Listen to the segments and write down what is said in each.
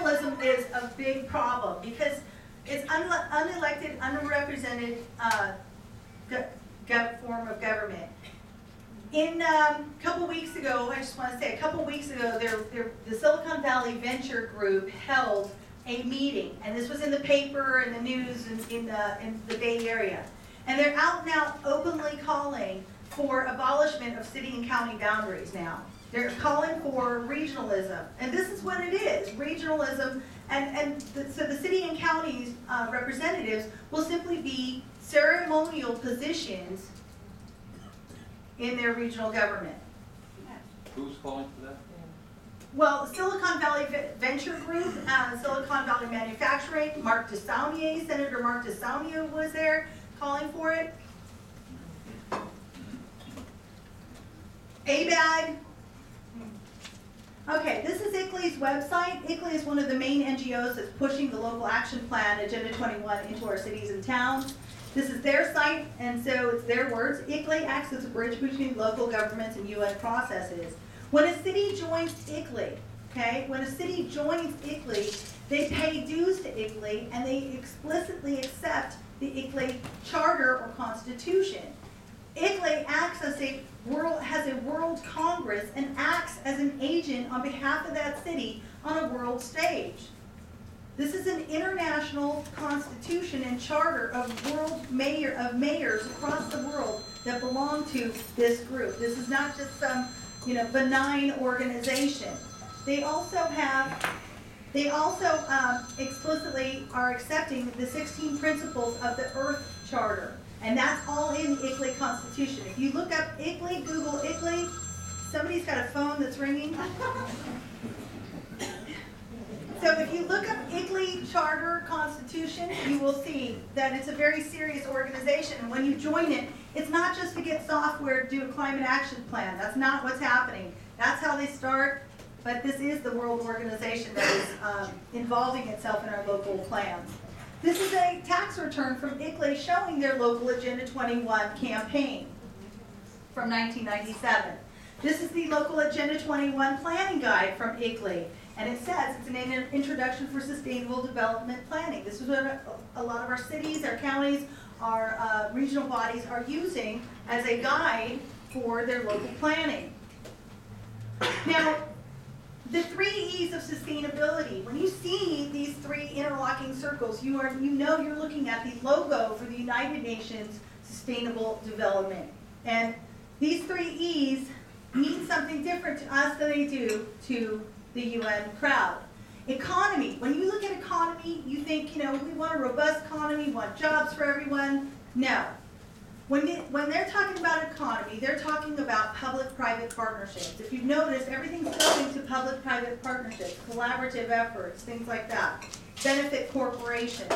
regionalism is a big problem because it's unelected, unrepresented form of government. In a couple weeks ago, I just want to say, a couple weeks ago, the Silicon Valley Venture Group held a meeting, and this was in the paper and the news in the Bay Area. And they're out now openly calling for abolishment of city and county boundaries now. They're calling for regionalism, and this is what it is, regionalism, so the city and counties representatives will simply be ceremonial positions in their regional government. Who's calling for that? Well, Silicon Valley Venture Group, Silicon Valley Manufacturing, Senator Mark DeSaulnier was there calling for it. ABAG. Okay, this is ICLEI's website. ICLEI is one of the main NGOs that's pushing the local action plan, Agenda 21, into our cities and towns. This is their site, and so it's their words. ICLEI acts as a bridge between local governments and UN processes. When a city joins ICLEI, okay, when a city joins ICLEI, they pay dues to ICLEI, and they explicitly accept the ICLEI charter or constitution. ICLEI acts as has a world congress and acts as an agent on behalf of that city on a world stage. This is an international constitution and charter of mayors across the world that belong to this group. This is not just some, benign organization. They also explicitly are accepting the 16 principles of the Earth Charter. And that's all in the ICLEI Constitution. If you look up ICLEI, Google ICLEI, somebody's got a phone that's ringing. So if you look up ICLEI Charter Constitution, you will see that it's a very serious organization. And when you join it, it's not just to get software to do a climate action plan. That's not what's happening. That's how they start. But this is the world organization that is involving itself in our local plans. This is a tax return from ICLEI showing their local Agenda 21 campaign from 1997. This is the local Agenda 21 planning guide from ICLEI, and it says it's an introduction for sustainable development planning. This is what a lot of our cities, our counties, our regional bodies are using as a guide for their local planning. Now, the 3 E's of sustainability. When you see these 3 interlocking circles, you know you're looking at the logo for the United Nations Sustainable Development. And these 3 E's mean something different to us than they do to the UN crowd. Economy. When you look at economy, you think, we want a robust economy, we want jobs for everyone. No. When they're talking about economy, they're talking about public-private partnerships. If you've noticed, everything's going to public-private partnerships, collaborative efforts, things like that, benefit corporations.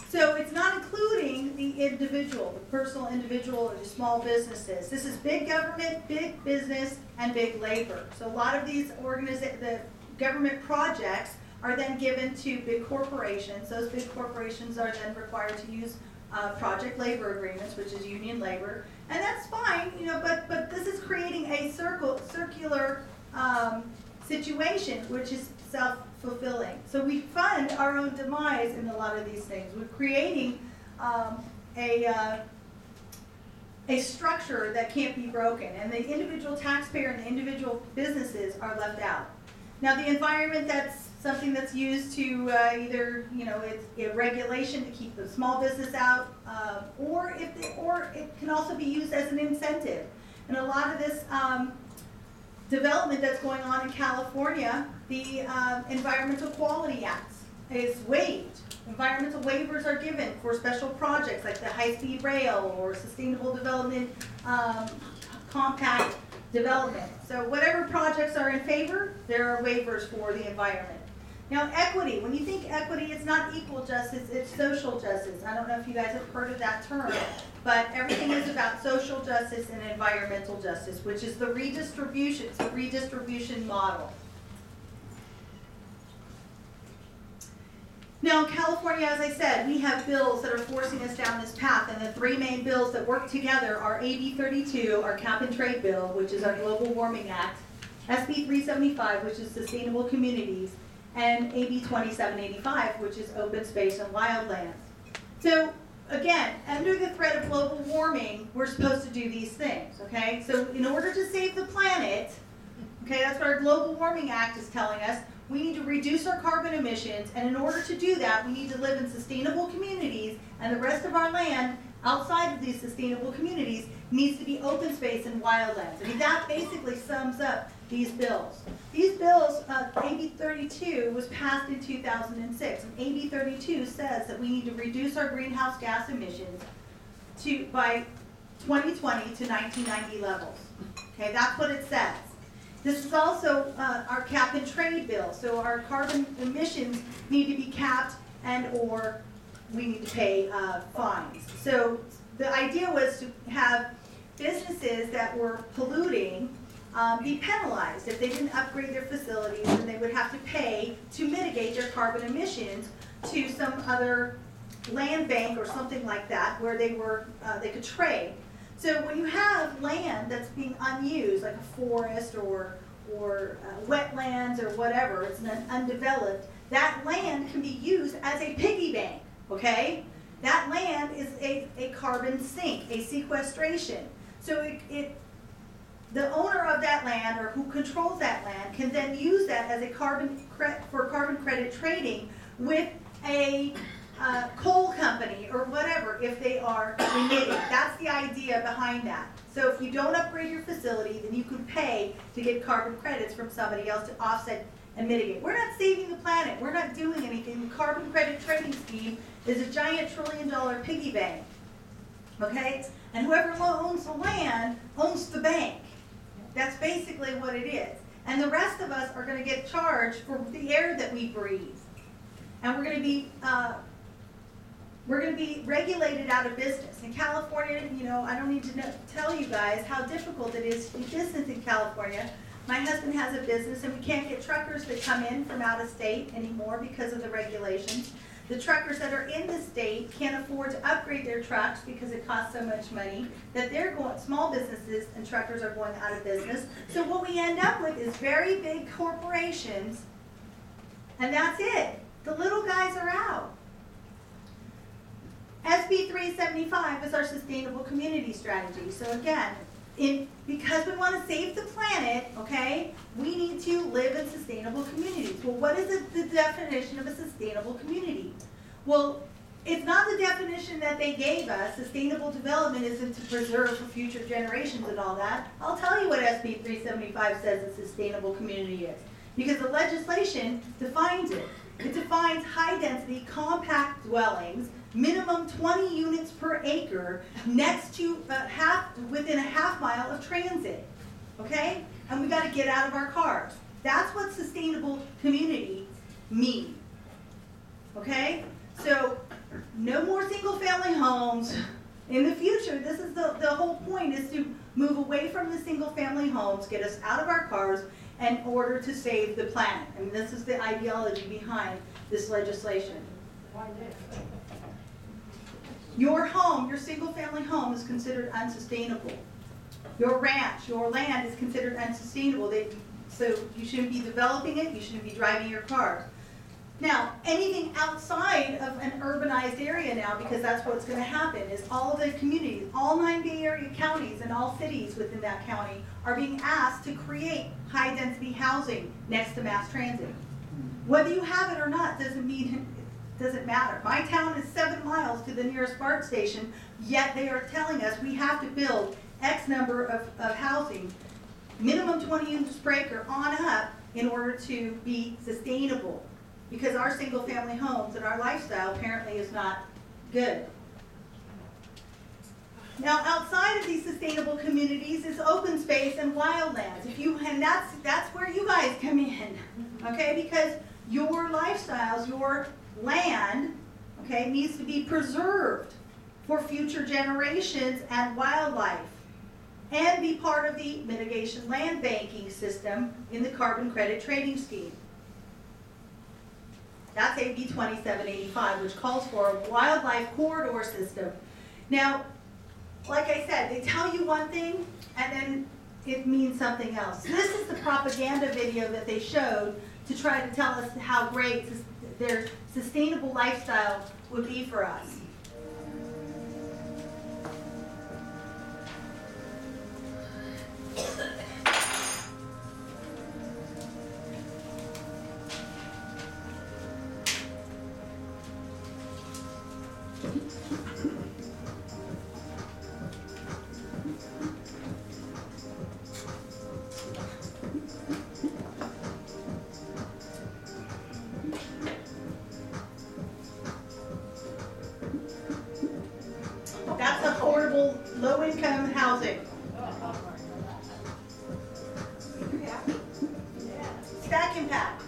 So it's not including the individual, the personal individual or the small businesses. This is big government, big business, and big labor. So a lot of these the government projects are then given to big corporations. Those big corporations are then required to use project labor agreements, which is union labor, and that's fine, but this is creating a circular situation, which is self-fulfilling. So we fund our own demise in a lot of these things. We're creating a structure that can't be broken, and the individual taxpayer and the individual businesses are left out. Now, the environment, that's something that's used to either, it's a regulation to keep the small business out, or it can also be used as an incentive. And a lot of this development that's going on in California, the Environmental Quality Act is waived. Environmental waivers are given for special projects like the high-speed rail or sustainable development compact development. So whatever projects are in favor, there are waivers for the environment. Now, equity. When you think equity, it's not equal justice, it's social justice. I don't know if you guys have heard of that term, but everything is about social justice and environmental justice, which is the redistribution. It's a redistribution model. Now, in California, as I said, we have bills that are forcing us down this path, and the 3 main bills that work together are AB 32, our Cap and Trade Bill, which is our Global Warming Act, SB 375, which is Sustainable Communities, and AB 2785, which is open space and wildlands. So again, under the threat of global warming, we're supposed to do these things, okay? So in order to save the planet, okay, that's what our Global Warming Act is telling us, we need to reduce our carbon emissions, and in order to do that, we need to live in sustainable communities, and the rest of our land outside of these sustainable communities needs to be open space and wildlands. I mean, that basically sums up these bills. These bills, AB 32 was passed in 2006, and AB 32 says that we need to reduce our greenhouse gas emissions by 2020 to 1990 levels. Okay, that's what it says. This is also our cap and trade bill, so our carbon emissions need to be capped and or we need to pay fines. So the idea was to have businesses that were polluting be penalized. If they didn't upgrade their facilities, then they would have to pay to mitigate their carbon emissions to some other land bank or something like that where they could trade. So when you have land that's being unused, like a forest or wetlands or whatever, it's undeveloped, that land can be used as a piggy bank, okay? That land is a carbon sink, a sequestration. So the owner of that land or who controls that land can then use that as a carbon credit trading with a coal company or whatever if they are emitting. That's the idea behind that. So if you don't upgrade your facility, then you could pay to get carbon credits from somebody else to offset and mitigate. We're not saving the planet. We're not doing anything. The carbon credit trading scheme is a giant $1 trillion piggy bank. Okay? And whoever owns the land owns the bank. That's basically what it is. And the rest of us are going to get charged for the air that we breathe. And we're going to be regulated out of business. In California, you know, I don't need to tell you guys how difficult it is to do business in California. My husband has a business and we can't get truckers that come in from out of state anymore because of the regulations. The truckers that are in the state can't afford to upgrade their trucks because it costs so much money that small businesses and truckers are going out of business. So what we end up with is very big corporations, and that's it. The little guys are out. SB 375 is our sustainable community strategy. So again, because we want to save the planet, okay, we need to live in sustainable communities. Well, what is the definition of a sustainable community? Well, it's not the definition that they gave us. Sustainable development isn't to preserve for future generations and all that. I'll tell you what SB 375 says a sustainable community is. Because the legislation defines it. It defines high-density, compact dwellings, minimum 20 units per acre, next to within a half mile of transit, okay? And we got to get out of our cars. That's what sustainable community means, okay? So no more single-family homes. In the future, this is the whole point, is to move away from the single-family homes, get us out of our cars in order to save the planet. I mean, this is the ideology behind this legislation. Why this? Your home, your single-family home, is considered unsustainable. Your ranch, your land is considered unsustainable. So you shouldn't be developing it, you shouldn't be driving your cars. Now, anything outside of an urbanized area now, because that's what's going to happen, is all of the communities, all 9 Bay Area counties and all cities within that county are being asked to create high-density housing next to mass transit. Whether you have it or not doesn't matter. My town is 7 miles to the nearest BART station, yet they are telling us we have to build X number of housing, minimum 20 units per acre on up, in order to be sustainable. Because our single-family homes and our lifestyle apparently is not good. Now, outside of these sustainable communities is open space and wildlands. And that's where you guys come in, okay? Because your lifestyles, your land, okay, needs to be preserved for future generations and wildlife, and be part of the mitigation land banking system in the carbon credit trading scheme. That's AB 2785, which calls for a wildlife corridor system. Now, like I said, they tell you one thing, and then it means something else. This is the propaganda video that they showed to try to tell us how great their sustainable lifestyle would be for us. That's affordable, low-income housing. Stack and pack.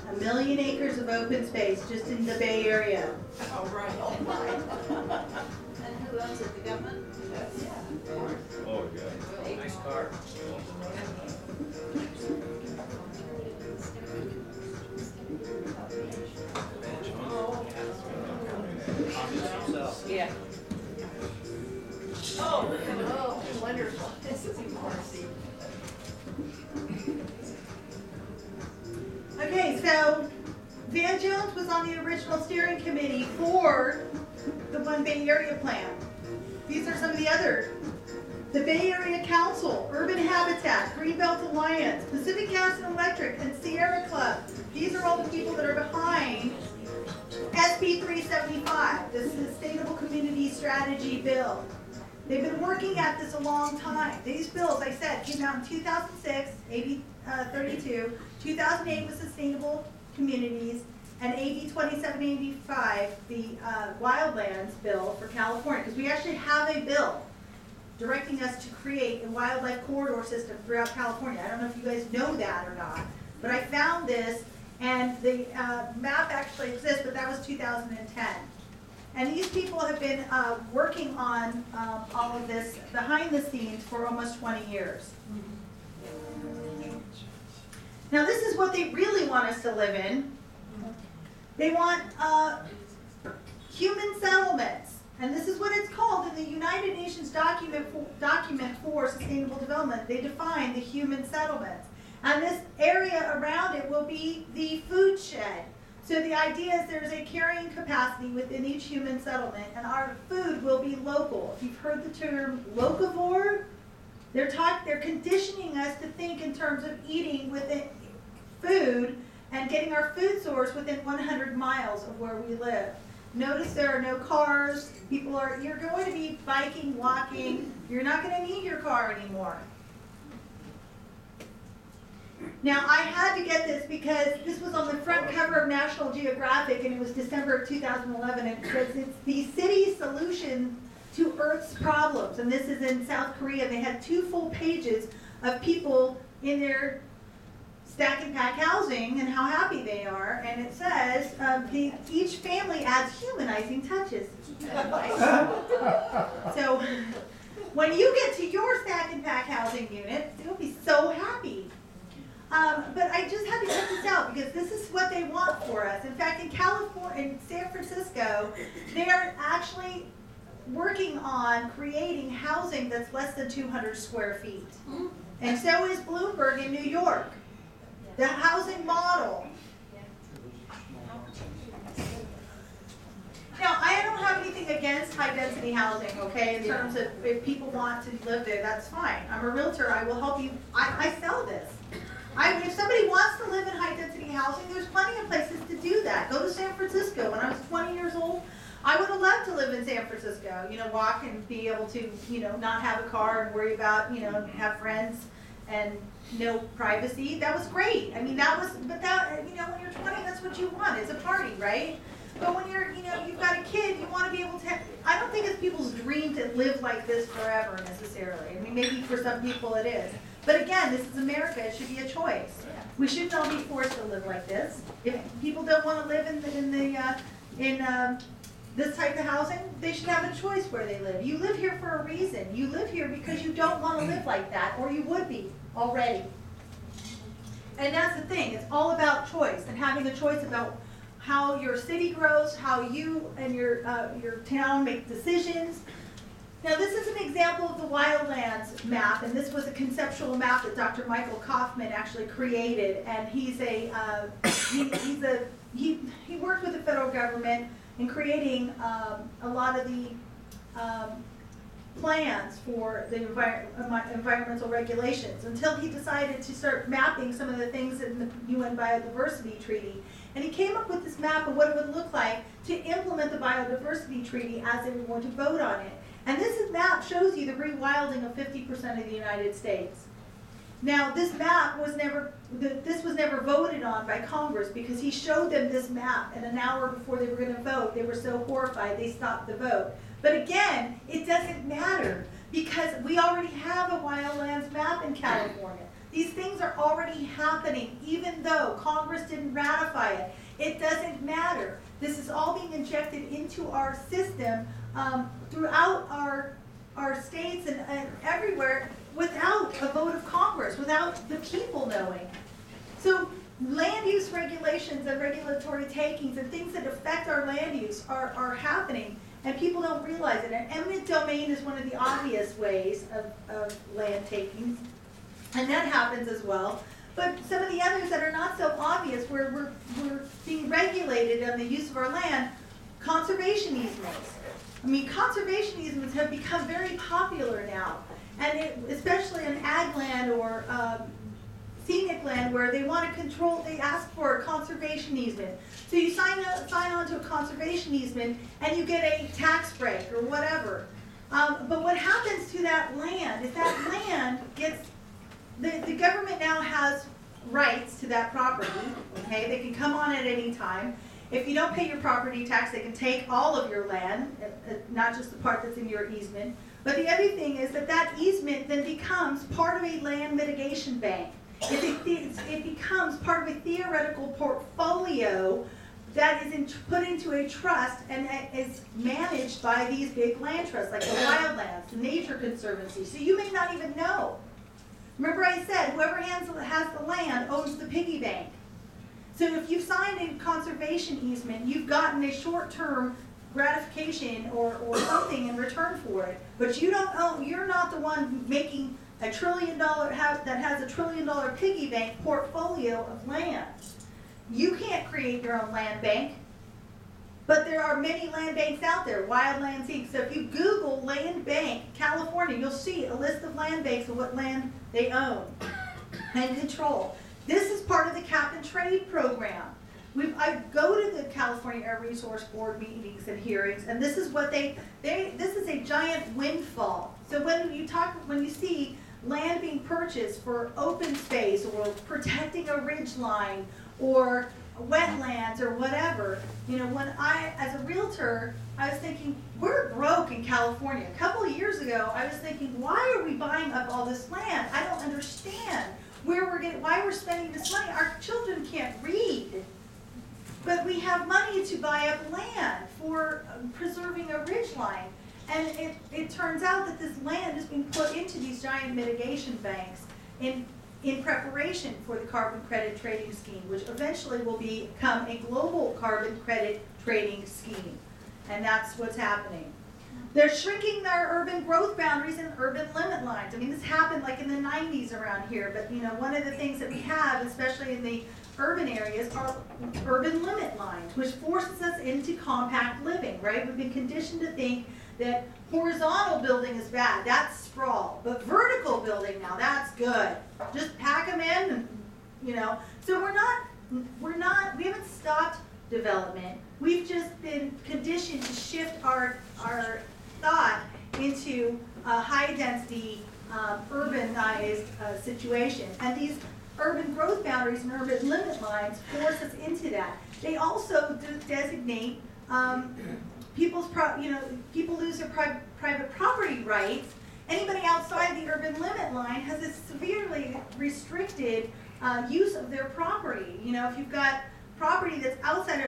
A million acres of open space just in the Bay Area. Oh, right, oh my. And who owns it, the government? Yeah. Oh, yeah. Nice car. Yeah. Oh, wonderful. This is Marcy. Okay, so Van Jones was on the original steering committee for the One Bay Area plan. These are some of the others. The Bay Area Council, Urban Habitat, Greenbelt Alliance, Pacific Gas and Electric, and Sierra Club. These are all the people that are behind SB 375, the Sustainable Community Strategy Bill. They've been working at this a long time. These bills, I said, came out in 2006, AB 32, 2008 was Sustainable Communities, and AB 2785, the Wildlands Bill for California, because we actually have a bill directing us to create a wildlife corridor system throughout California. I don't know if you guys know that or not, but I found this, and the map actually exists, but that was 2010. And these people have been working on all of this behind the scenes for almost 20 years. Now this is what they really want us to live in. They want human settlements. And this is what it's called in the United Nations document for sustainable development. They define the human settlements. And this area around it will be the food shed. So the idea is there's a carrying capacity within each human settlement, and our food will be local. If you've heard the term locavore, they're conditioning us to think in terms of eating within food and getting our food source within 100 miles of where we live. Notice there are no cars. You're going to be biking, walking. You're not going to need your car anymore. Now, I had to get this because this was on the front cover of National Geographic, and it was December of 2011, and it says it's the city's solution to Earth's problems. And this is in South Korea. They had 2 full pages of people in their stack and pack housing and how happy they are. And it says each family adds humanizing touches. So when you get to your stack and pack housing unit, you'll be so happy. But I just had to check this out because this is what they want for us. In fact, in California, in San Francisco, they are actually working on creating housing that's less than 200 square feet. And so is Bloomberg in New York. The housing model. Now, I don't have anything against high-density housing, okay, in terms of if people want to live there, that's fine. I'm a realtor. I will help you. I sell this. If somebody wants to live in high-density housing, there's plenty of places to do that. Go to San Francisco. When I was 20 years old, I would have loved to live in San Francisco, walk and be able to, not have a car and worry about, have friends and no privacy. That was great. I mean, when you're 20, that's what you want. It's a party, right? But when you're, you've got a kid, you want to be able to, I don't think it's people's dream to live like this forever necessarily. I mean, maybe for some people it is. But again, this is America. It should be a choice. We shouldn't all be forced to live like this. If people don't want to live in this type of housing, they should have a choice where they live. You live here for a reason. You live here because you don't want to live like that, or you would be already. And that's the thing. It's all about choice and having a choice about how your city grows, how you and your town make decisions. Now, this is an example of the Wildlands map, and this was a conceptual map that Dr. Michael Kaufman actually created. And he's he worked with the federal government in creating a lot of the plans for the environmental regulations until he decided to start mapping some of the things in the UN Biodiversity Treaty. And he came up with this map of what it would look like to implement the Biodiversity Treaty as they were going to vote on it. And this map shows you the rewilding of 50% of the United States. Now, this map was never voted on by Congress because he showed them this map, and an hour before they were going to vote, they were so horrified they stopped the vote. But again, it doesn't matter because we already have a wildlands map in California. These things are already happening, even though Congress didn't ratify it. It doesn't matter. This is all being injected into our system throughout our states and everywhere without a vote of Congress, without the people knowing. So land use regulations and regulatory takings and things that affect our land use are happening, and people don't realize it. And eminent domain is one of the obvious ways of land takings, and that happens as well. But some of the others that are not so obvious, where we're being regulated on the use of our land, conservation easements. I mean, conservation easements have become very popular now, and especially in ag land or scenic land where they want to control, they ask for a conservation easement. So you sign on to a conservation easement and you get a tax break or whatever. But what happens to that land is that land gets, the government now has rights to that property, okay? They can come on at any time. If you don't pay your property tax, they can take all of your land, not just the part that's in your easement. But the other thing is that easement then becomes part of a land mitigation bank. It becomes part of a theoretical portfolio that is put into a trust and is managed by these big land trusts, like the Wildlands, the Nature Conservancy. So you may not even know. Remember I said, whoever has the land owns the piggy bank. So if you've signed a conservation easement, you've gotten a short-term gratification or something in return for it, but you don't own, you're not the one making $1 trillion, that has $1 trillion piggy bank portfolio of land. You can't create your own land bank, but there are many land banks out there, Wildlands Inc. So if you Google land bank California, you'll see a list of land banks and what land they own and control. This is part of the cap and trade program. I go to the California Air Resource Board meetings and hearings, and this is what this is a giant windfall. So when you see land being purchased for open space or protecting a ridge line or wetlands or whatever, you know, as a realtor, I was thinking, we're broke in California. A couple of years ago, I was thinking, why are we buying up all this land? I don't understand why we're spending this money. Our children can't read. But we have money to buy up land for preserving a ridgeline. And it turns out that this land is being put into these giant mitigation banks in preparation for the carbon credit trading scheme, which eventually will become a global carbon credit trading scheme. And that's what's happening. They're shrinking their urban growth boundaries and urban limit lines. I mean, this happened like in the 90s around here, but you know, one of the things that we have, especially in the urban areas, are urban limit lines, which forces us into compact living, right? We've been conditioned to think that horizontal building is bad, that's sprawl, but vertical building now, that's good. Just pack them in, and, you know. So we haven't stopped development. We've just been conditioned to shift our thought into a high density, urbanized situation. And these urban growth boundaries and urban limit lines force us into that. They also designate people lose their private property rights. Anybody outside the urban limit line has a severely restricted use of their property. You know, if you've got property that's outside of